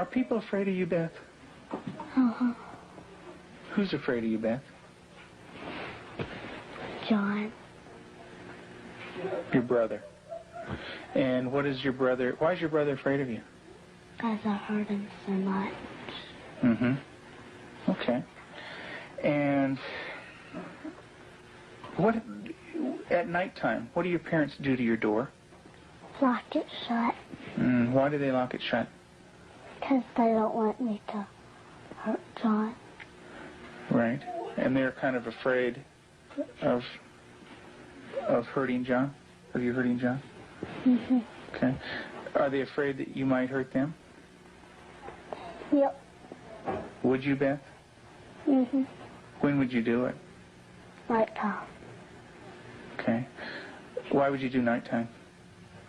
Are people afraid of you, Beth? Uh-huh. Who's afraid of you, Beth? John. Your brother. And what is your brother, why is your brother afraid of you? Because I hurt him so much. Mm-hmm. Okay. And what, at nighttime, what do your parents do to your door? Lock it shut. Why do they lock it shut? Because they don't want me to hurt John. Right. And they're kind of afraid of hurting John? Of you hurting John? Mm-hmm. Okay. Are they afraid that you might hurt them? Yep. Would you, Beth? Mm-hmm. When would you do it? Nighttime. Okay. Why would you do nighttime?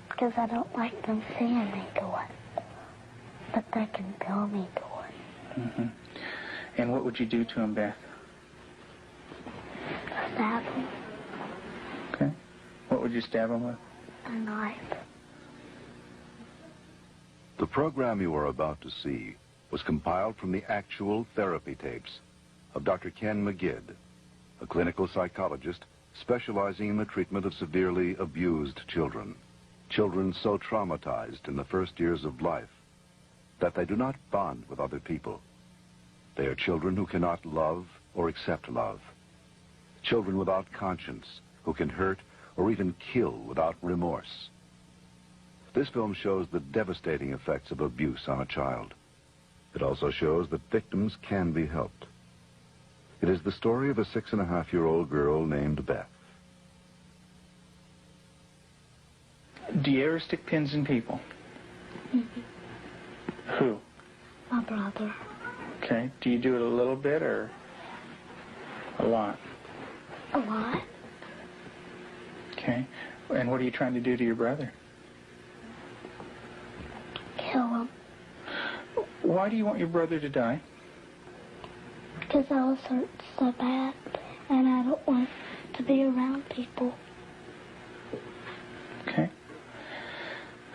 Because I don't like them seeing me do it. But they can feel me do it. Mm-hmm. And what would you do to him, Beth? Stab him. Okay. What would you stab him with? A knife. The program you are about to see was compiled from the actual therapy tapes of Dr. Ken McGidd, a clinical psychologist specializing in the treatment of severely abused children. Children so traumatized in the first years of life that they do not bond with other people. They are children who cannot love or accept love. Children without conscience who can hurt or even kill without remorse. This film shows the devastating effects of abuse on a child. It also shows that victims can be helped. It is the story of a 6.5-year-old girl named Beth. Do you ever stick pins in people? Mm-hmm. Who? My brother. Okay. Do you do it a little bit or a lot? A lot. Okay. And what are you trying to do to your brother? Kill him. Why do you want your brother to die? Because I was hurt so bad, and I don't want to be around people. Okay.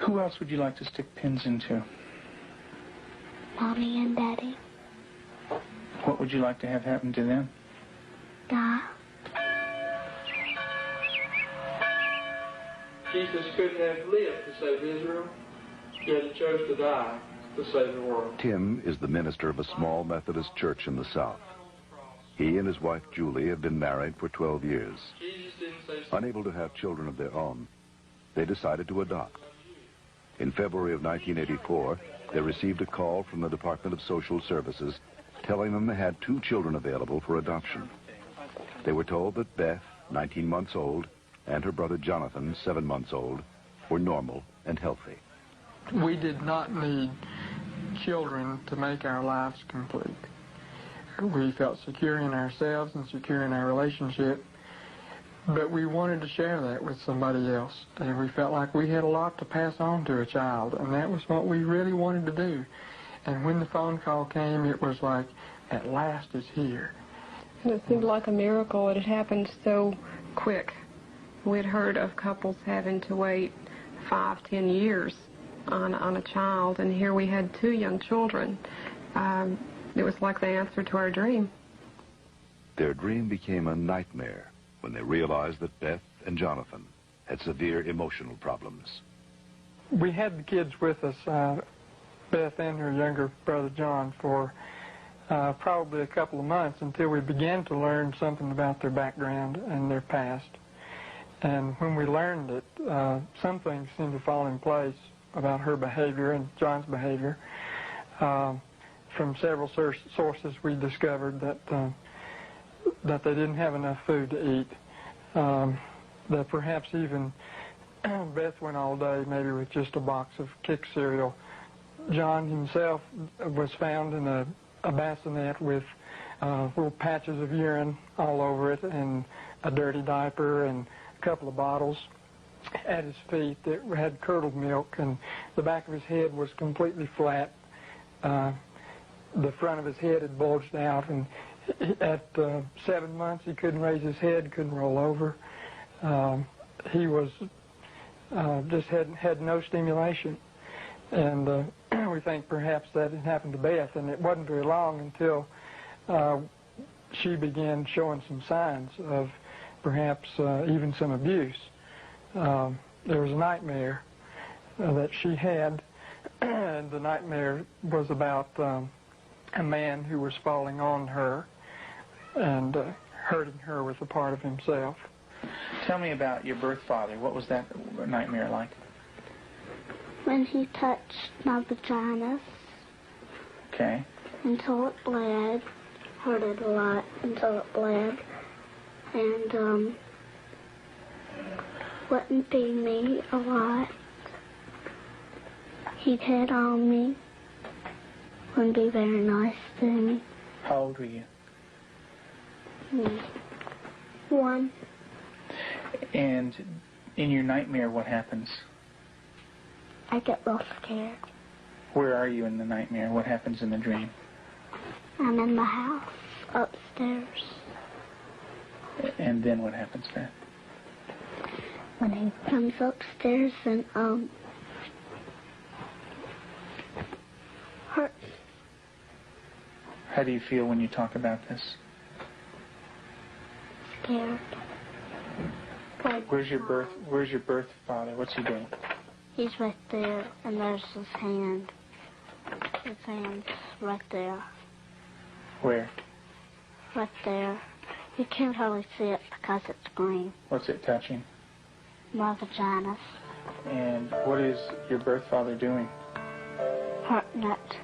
Who else would you like to stick pins into? Mommy and Daddy. What would you like to have happen to them? Die. Jesus could have lived to save Israel, yet he chose to die to save the world. Tim is the minister of a small Methodist church in the South. He and his wife Julie have been married for 12 years. Jesus didn't say so. Unable to have children of their own, they decided to adopt. In February of 1984, they received a call from the Department of Social Services telling them they had 2 children available for adoption. They were told that Beth, 19 months old, and her brother Jonathan, 7 months old, were normal and healthy. We did not need children to make our lives complete. We felt secure in ourselves and secure in our relationship, but we wanted to share that with somebody else. And we felt like we had a lot to pass on to a child, and that was what we really wanted to do. And when the phone call came, it was like, at last it's here. And it seemed like a miracle. It had happened so quick. We'd heard of couples having to wait 5, 10 years on a child, and here we had 2 young children. It was like the answer to our dream. Their dream became a nightmare when they realized that Beth and Jonathan had severe emotional problems. We had the kids with us, Beth and her younger brother John, for probably a couple of months until we began to learn something about their background and their past. And when we learned it, some things seemed to fall in place about her behavior and John's behavior. From several sources, we discovered that they didn't have enough food to eat. That perhaps even Beth went all day maybe with just a box of Kick cereal. John himself was found in a bassinet with little patches of urine all over it and a dirty diaper and a couple of bottles at his feet that had curdled milk, and the back of his head was completely flat. The front of his head had bulged out, and at 7 months he couldn't raise his head, couldn't roll over. He was just had no stimulation, and we think perhaps that had happened to Beth, and it wasn't very long until she began showing some signs of perhaps even some abuse. There was a nightmare that she had, and the nightmare was about a man who was falling on her and hurting her with a part of himself. Tell me about your birth father. What was that nightmare like? When he touched my vagina Okay. until it bled, hurt it a lot until it bled, and wouldn't feed me a lot. He'd hit on me, wouldn't be very nice to me. How old were you? 1. And in your nightmare, what happens? I get real scared. Where are you in the nightmare? What happens in the dream? I'm in the house, upstairs. And then what happens, Beth? When he comes upstairs and, hurts. How do you feel when you talk about this? Scared. Where's your birth father? What's he doing? He's right there, and there's his hand. His hand's right there. Where? Right there. You can't hardly see it because it's green. What's it touching? My vagina. And what is your birth father doing? Hurting it.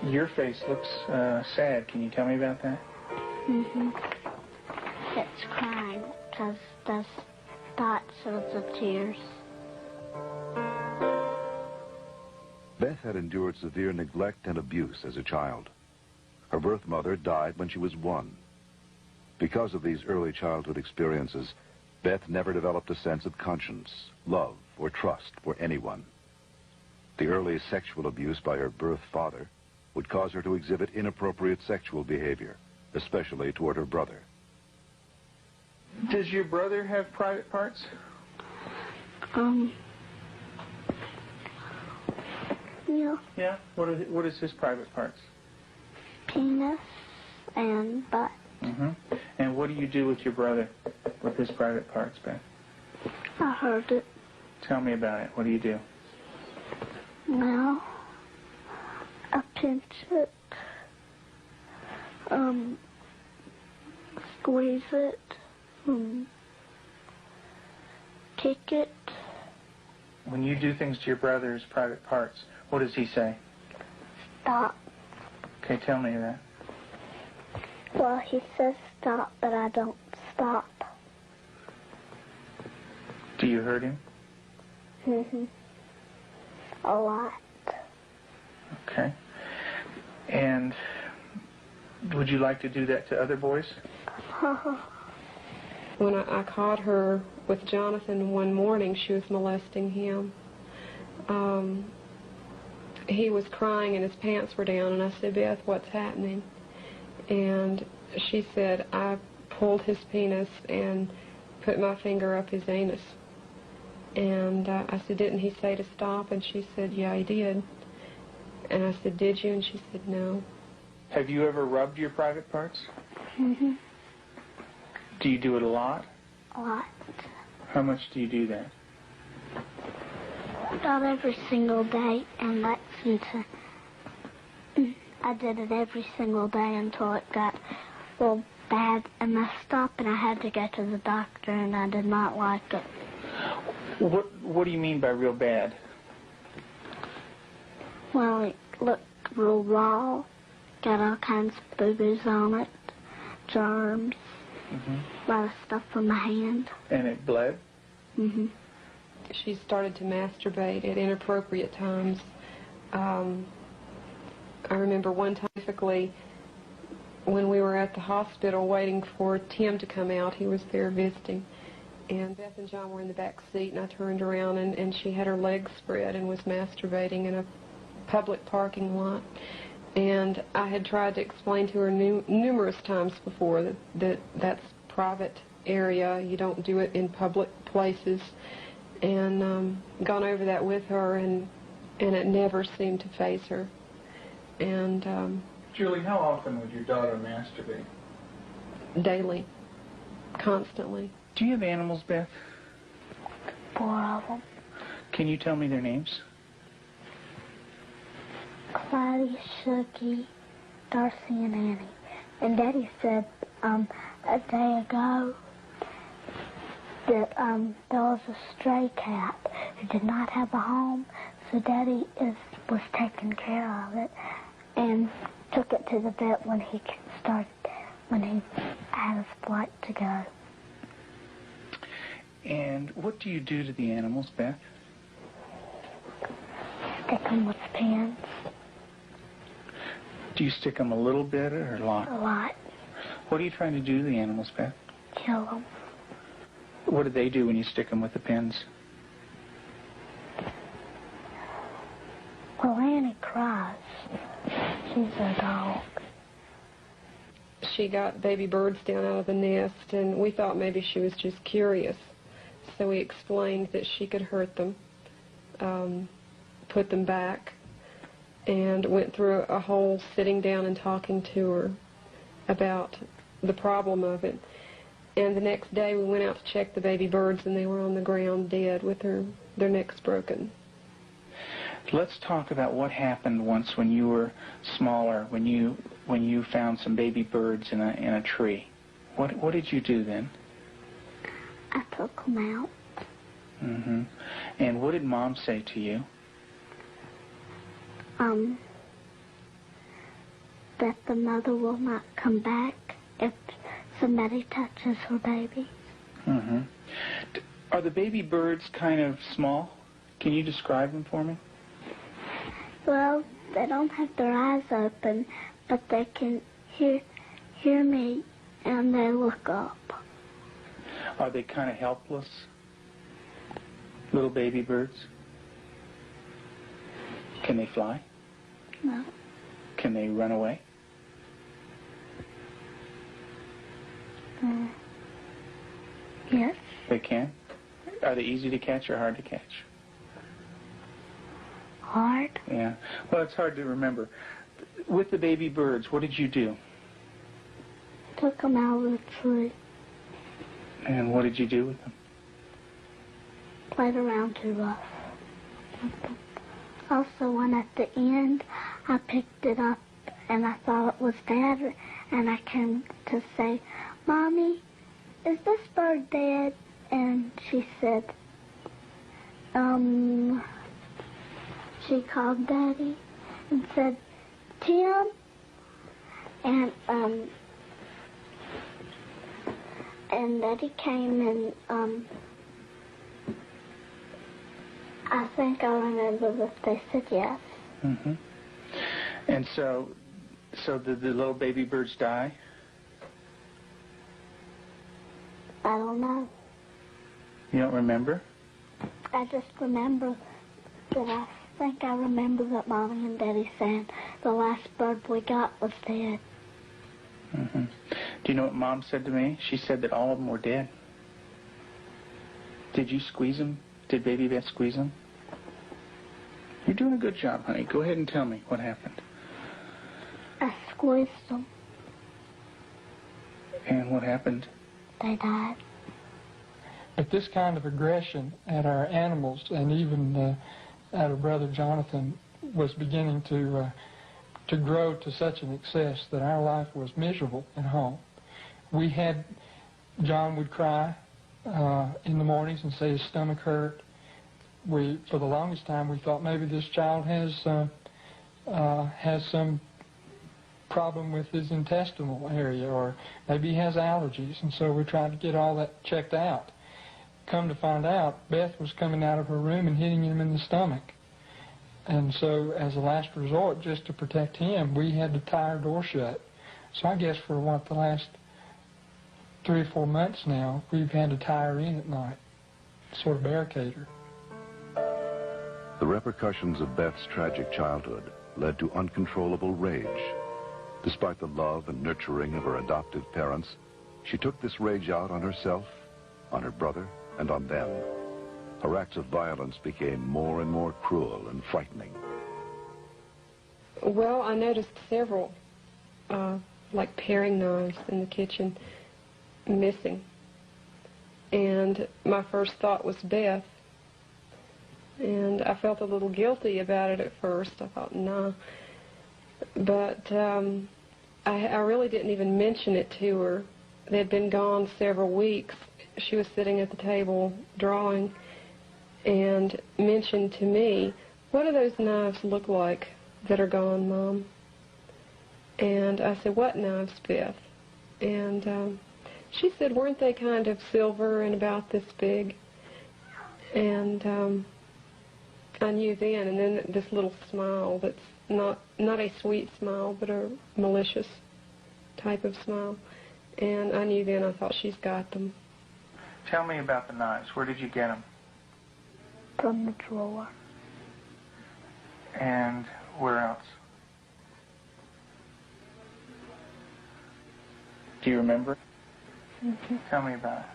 Your face looks sad. Can you tell me about that? It's crying because there's dots of the tears. Beth had endured severe neglect and abuse as a child. Her birth mother died when she was 1. Because of these early childhood experiences, Beth never developed a sense of conscience, love, or trust for anyone. The early sexual abuse by her birth father would cause her to exhibit inappropriate sexual behavior, especially toward her brother. Does your brother have private parts? Yeah. Yeah? What is his private parts? Penis and butt. And what do you do with your brother with his private parts, Beth? I heard it. Tell me about it. What do you do? Well, I pinch it. Squeeze it. Kick it. When you do things to your brother's private parts, what does he say? Stop. Okay, tell me that. Well, he says stop, but I don't stop. Do you hurt him? A lot. Okay. And would you like to do that to other boys? When I caught her with Jonathan one morning, she was molesting him. He was crying and his pants were down, and I said, Beth, what's happening? And she said, I pulled his penis and put my finger up his anus. And I said, didn't he say to stop? And she said, yeah, he did. And I said, did you? And she said, no. Have you ever rubbed your private parts? Do you do it a lot? A lot. How much do you do that? Not every single day in Lexington. I did it every single day until it got real bad and messed up, and I had to go to the doctor, and I did not like it. What do you mean by real bad? Well, it looked real raw, got all kinds of boo-boos on it, germs, a lot of stuff from my hand. And it bled? She started to masturbate at inappropriate times. I remember one time, specifically, when we were at the hospital waiting for Tim to come out. He was there visiting. And Beth and John were in the back seat, and I turned around, and she had her legs spread and was masturbating in a public parking lot. And I had tried to explain to her numerous times before that that's private area. You don't do it in public places. And gone over that with her, and and it never seemed to faze her. And Julie, how often would your daughter masturbate? daily, constantly. Do you have animals, Beth? 4 of them. Can you tell me their names? Clyde, Shuggy, Darcy, and Annie. And Daddy said a day ago that there was a stray cat who did not have a home, so Daddy was taking care of it and took it to the vet when he had his flight to go. And what do you do to the animals, Beth? Stick them with pins. Do you stick them a little bit or a lot? A lot. What are you trying to do to the animals, Beth? Kill them. What do they do when you stick them with the pins? Well, Annie cries. She's a dog. She got baby birds down out of the nest, and we thought maybe she was just curious. So we explained that she could hurt them, put them back, and went through a whole sitting down and talking to her about the problem of it. And the next day we went out to check the baby birds, and they were on the ground dead with their necks broken. Let's talk about what happened once when you were smaller, when you found some baby birds in a tree. What did you do then? I took them out. Mm-hmm. And what did Mom say to you? That the mother will not come back if somebody touches her baby. Mm-hmm. Are the baby birds kind of small? Can you describe them for me? Well, they don't have their eyes open, but they can hear me, and they look up. Are they kind of helpless? Little baby birds? Can they fly? No. Can they run away? Yes. They can? Are they easy to catch or hard to catch? Hard. Yeah. Well, it's hard to remember. With the baby birds, what did you do? Took them out of the tree. And what did you do with them? Played around too rough. Also, when at the end, I picked it up and I thought it was Dad, and I came to say, Mommy, is this bird dead? And she said, she called Daddy and said, Tim, and Daddy came and, I think I remember that they said yes. Mm-hmm. And so did the little baby birds die? I don't know. You don't remember? I just remember that I think I remember that Mommy and Daddy said the last bird we got was dead. Mm-hmm. Do you know what Mom said to me? She said that all of them were dead. Did you squeeze them? Did Baby Beth squeeze them? You're doing a good job, honey. Go ahead and tell me what happened. I squeezed them. And what happened? They died. But this kind of aggression at our animals, and even at our brother Jonathan, was beginning to grow to such an excess that our life was miserable at home. John would cry in the mornings and say his stomach hurt. For the longest time, we thought maybe this child has some problem with his intestinal area, or maybe he has allergies, and so we tried to get all that checked out. Come to find out, Beth was coming out of her room and hitting him in the stomach. And so, as a last resort, just to protect him, we had to tie our door shut. So I guess for the last 3 or 4 months now, we've had to tie her in at night, sort of barricade her. The repercussions of Beth's tragic childhood led to uncontrollable rage. Despite the love and nurturing of her adoptive parents, she took this rage out on herself, on her brother, and on them. her acts of violence became more and more cruel and frightening. Well, I noticed several, like paring knives in the kitchen, missing. And my first thought was Beth. And I felt a little guilty about it at first. I thought, nah. But I really didn't even mention it to her. They'd been gone several weeks. She was sitting at the table drawing and mentioned to me, "What do those knives look like that are gone, Mom?" And I said, "What knives, Beth?" And she said, "Weren't they kind of silver and about this big?" And I knew then, and then this little smile that's not a sweet smile, but a malicious type of smile. And I knew then, I thought, she's got them. Tell me about the knives. Where did you get them? From the drawer. And where else? Do you remember? Mm-hmm. Tell me about it.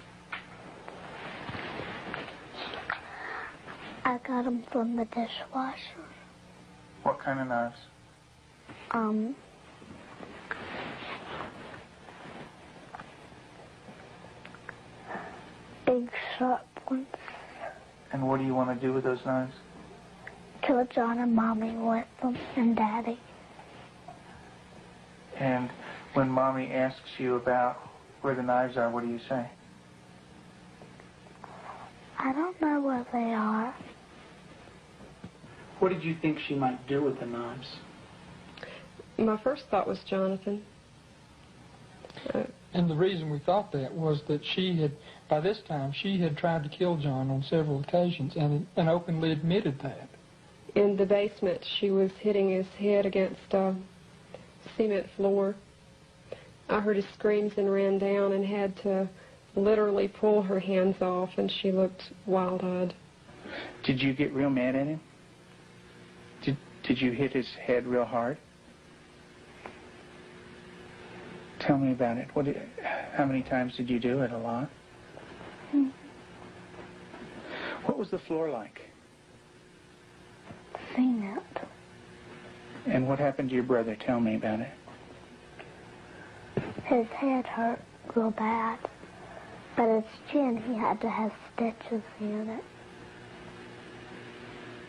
I got them from the dishwasher. What kind of knives? Big sharp ones. And what do you want to do with those knives? Kill John and Mommy with them, and Daddy. And when Mommy asks you about where the knives are, what do you say? I don't know where they are. What did you think she might do with the knives? My first thought was Jonathan. And the reason we thought that was that she had, by this time, she had tried to kill John on several occasions and openly admitted that. In the basement, she was hitting his head against a cement floor. I heard his screams and ran down and had to literally pull her hands off, and she looked wild-eyed. Did you get real mad at him? Did you hit his head real hard? Tell me about it. How many times did you do it? A lot? Mm-hmm. What was the floor like? Cement. And what happened to your brother? Tell me about it. His head hurt real bad, but his chin, he had to have stitches in it.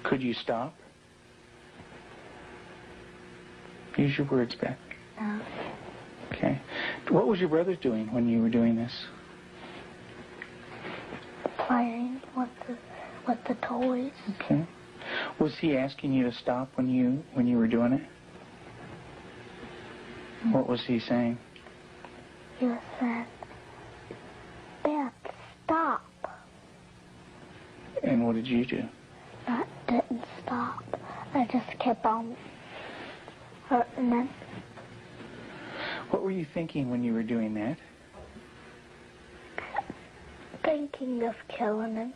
Could you stop? Use your words, Beth. No. Okay. What was your brother doing when you were doing this? Playing with the toys. Okay. Was he asking you to stop when you were doing it? What was he saying? He was saying, "Beth, stop." And what did you do? I didn't stop. I just kept on hurting him. What were you thinking when you were doing that? Thinking of killing him.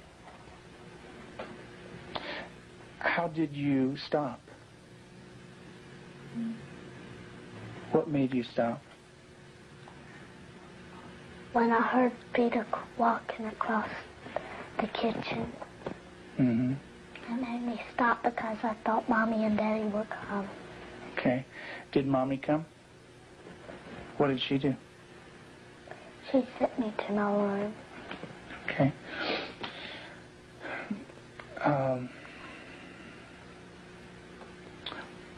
How did you stop? What made you stop? When I heard Peter walking across the kitchen. Mm-hmm. It made me stop because I thought Mommy and Daddy were coming. Okay. Did Mommy come? What did she do? She sent me to my room. Okay.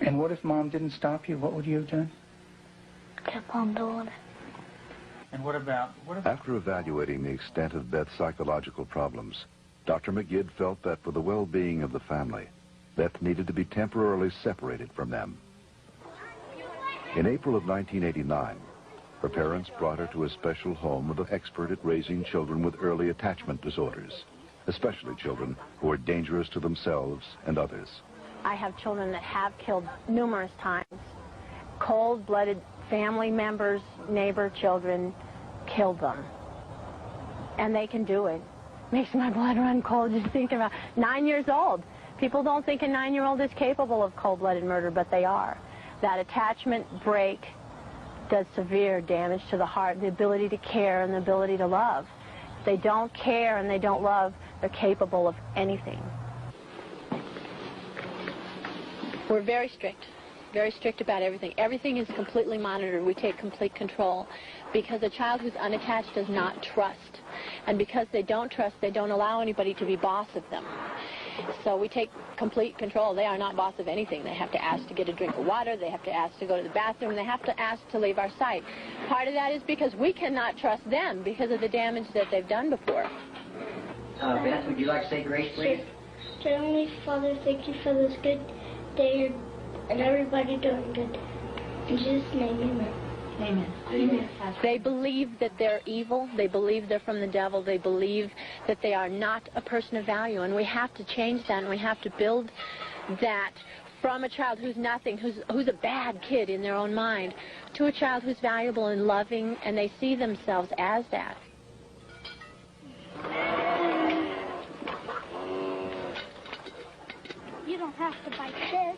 And what if Mom didn't stop you? What would you have done? Kept on doing it. And what about... After evaluating the extent of Beth's psychological problems, Dr. McGidd felt that for the well-being of the family, Beth needed to be temporarily separated from them. In April of 1989, her parents brought her to a special home with an expert at raising children with early attachment disorders, especially children who are dangerous to themselves and others. I have children that have killed numerous times. Cold-blooded family members, neighbor children killed them. And they can do it. Makes my blood run cold just thinking about 9 years old. People don't think a 9-year-old is capable of cold-blooded murder, but they are. That attachment break does severe damage to the heart, the ability to care and the ability to love. they don't care and they don't love, they're capable of anything. We're very strict about everything. Everything is completely monitored. We take complete control because a child who's unattached does not trust. And because they don't trust, they don't allow anybody to be boss of them. So we take complete control. They are not boss of anything. They have to ask to get a drink of water. They have to ask to go to the bathroom. They have to ask to leave our sight. Part of that is because we cannot trust them because of the damage that they've done before. Beth, would you like to say grace, please? Dear Heavenly Father, thank you for this good day and everybody doing good. In Jesus' name, amen. Amen. Amen. They believe that they're evil. They believe they're from the devil. They believe that they are not a person of value. And we have to change that, and we have to build that from a child who's nothing, who's a bad kid in their own mind, to a child who's valuable and loving, and they see themselves as that. You don't have to bite this.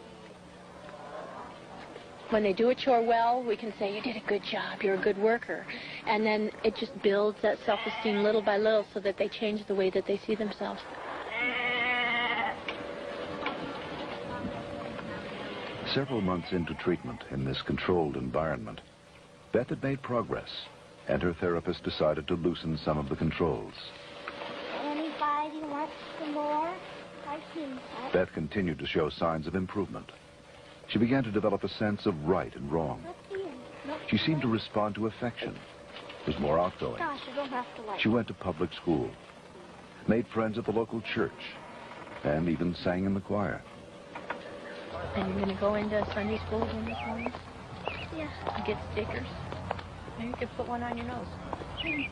When they do a chore well, we can say, you did a good job, you're a good worker. And then it just builds that self-esteem little by little so that they change the way that they see themselves. Several months into treatment in this controlled environment, Beth had made progress, and her therapist decided to loosen some of the controls. Anybody wants some more? I've seen that. Beth continued to show signs of improvement. She began to develop a sense of right and wrong. She seemed to respond to affection, was more outgoing. Gosh, you don't have to like She went to public school, made friends at the local church, and even sang in the choir. And you're going to go into Sunday school again this morning? Yeah. And get stickers. Maybe you could put one on your nose. In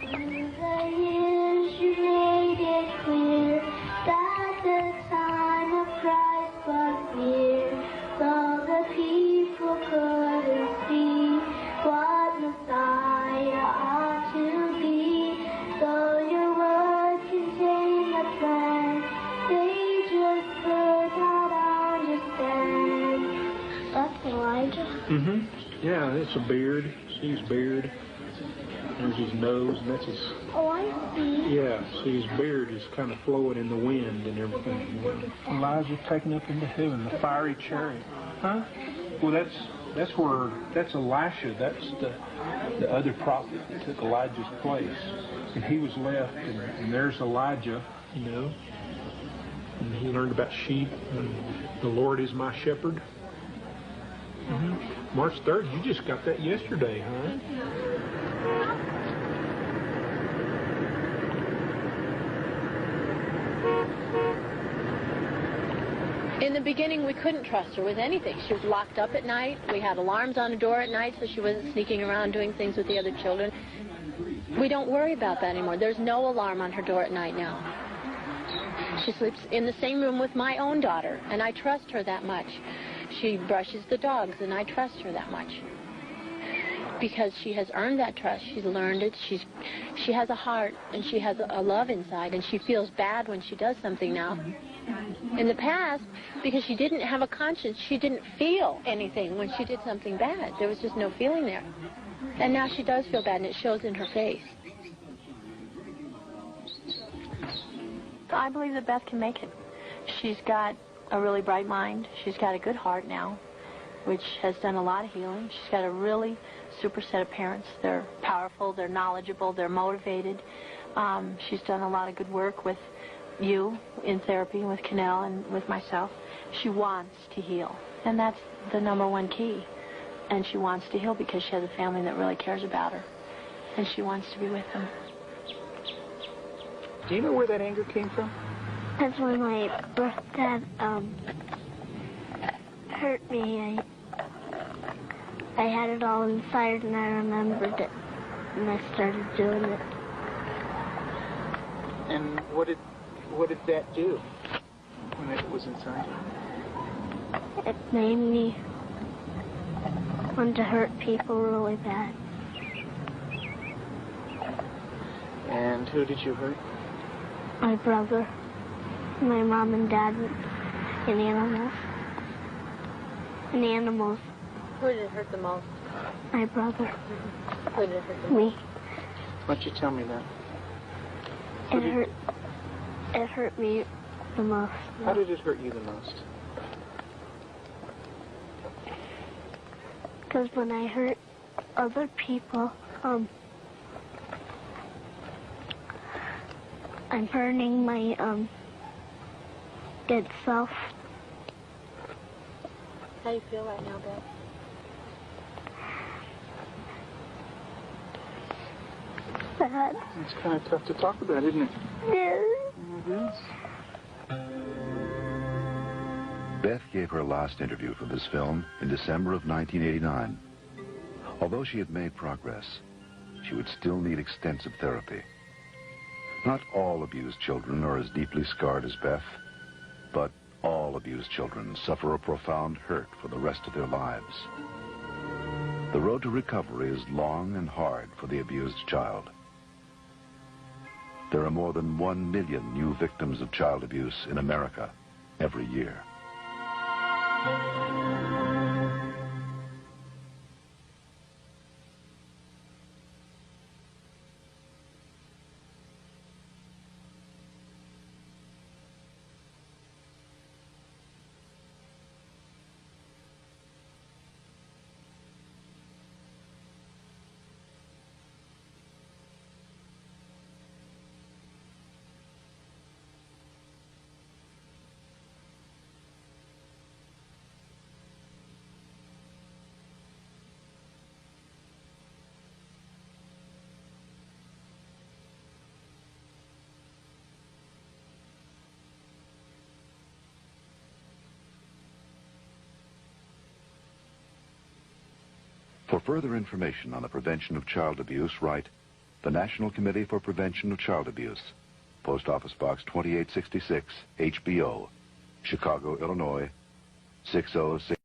the years you made it clear that the time of Christ was near. Though the people couldn't see what Messiah ought to be, though your word contained a plan, they just could not understand. That's Elijah? Mm-hmm. Yeah, it's a beard. See his beard. There's his nose, and that's his... Oh, I see. Yeah, see his beard is kind of flowing in the wind and everything. Elijah taken up into heaven, the fiery chariot. Huh? Well, that's Elisha. That's the other prophet that took Elijah's place. And he was left, and there's Elijah, You know? And he learned about sheep, and the Lord is my shepherd. Mm-hmm. March 3rd, you just got that yesterday, huh? In the beginning, we couldn't trust her with anything. She was locked up at night. We had alarms on the door at night so she wasn't sneaking around doing things with the other children. We don't worry about that anymore. There's no alarm on her door at night now. She sleeps in the same room with my own daughter, and I trust her that much. She brushes the dogs, and I trust her that much. Because she has earned that trust. She's learned it. She has a heart, and she has a love inside, and she feels bad when she does something now. In the past, because she didn't have a conscience, she didn't feel anything when she did something bad. There was just no feeling there. And now she does feel bad, and it shows in her face. I believe that Beth can make it. She's got a really bright mind. She's got a good heart now, which has done a lot of healing. She's got a really super set of parents. They're powerful, they're knowledgeable, they're motivated. She's done a lot of good work with you in therapy, with Cannell and with myself. She wants to heal, and that's the #1 key. And she wants to heal because she has a family that really cares about her, and she wants to be with them. Do you know where that anger came from? That's when my birth dad hurt me. I had it all inside, and I remembered it, and I started doing it. And what did that do when it was inside? It made me want to hurt people really bad. And who did you hurt? My brother, my mom and dad, and animals. And animals. Who did it hurt the most? My brother. Who did it hurt the most? Me. Why don't you tell me that? It hurt me the most. How did it hurt you the most? Because when I hurt other people, I'm hurting my good self. How do you feel right now, Beth? Bad. It's kind of tough to talk about, isn't it? Yeah. It is. Beth gave her last interview for this film in December of 1989. Although she had made progress, she would still need extensive therapy. Not all abused children are as deeply scarred as Beth, but all abused children suffer a profound hurt for the rest of their lives. The road to recovery is long and hard for the abused child. There are more than 1 million new victims of child abuse in America every year. For further information on the prevention of child abuse, write the National Committee for Prevention of Child Abuse, Post Office Box 2866, HBO, Chicago, Illinois, 606.